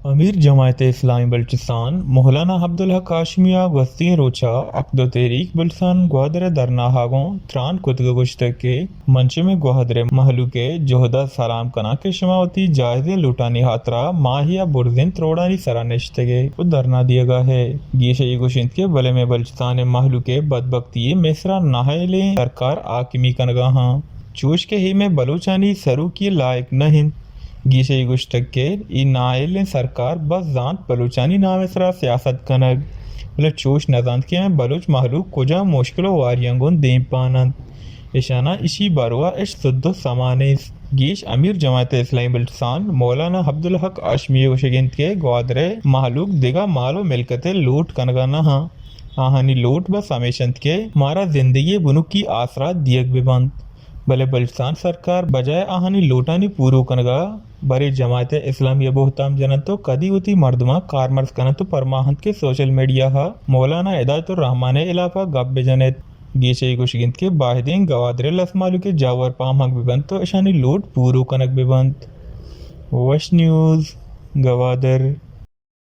امیر جماعت اسلامی بلوچستان مولانا عبدالحق ہاشمیہ گوستی روچا عقد و تحریک بلوچستان گوادر درنا ہاگوں تران کتگ گشتگ کے منچے میں گوادر محلو کے جوہدہ سلام کنا کے شماوتی جائزے لوٹانی ہاترا ماہیا برزن تروڑانی سرانشتگے و درنا دیا گا ہے گیشئی گوشند کے بلے میں بلوچستان محلو کے بدبختی مصرا نہائلیں سرکار آکمی کنگا ہاں چوش کے ہی میں بلوچانی سرو کی لائق نہیں گیشئی گشتگ کے ای نائل سرکار بس زانت بلوچانی نام سرا سیاست کنگ بلے چوش نزانت کے میں بلوچ محلوق کجا مشکل و واریانگون دیم پانند اشانہ اسی باروا اش سدو سمانیس گیش امیر جماعت اسلامی بلوچستان مولانا عبدالحق ہاشمی گوشگند کے گوادر محلوق دیگا مال و ملکت لوٹ کنگا نہ ہاں آہانی لوٹ بس ہمیشند کے مارا زندگی بنو کی آسرات دیگ ببند بلے بلوچستان سرکار بجائے آہانی لوٹانی پورو کنگا بری جماعت اسلامیہ بہتام جنتو کدی ہوتی مردمہ کارمرز کنتو پرماہند کے سوشل میڈیا ہا مولانا ہدایت الرحمن علاقہ گب بجنت گیشئی گوشگند کے باہدین گوادر لسمالو کے جاور پام حق ببند تو اشانی لوٹ پورو کنک ببند وش نیوز گوادر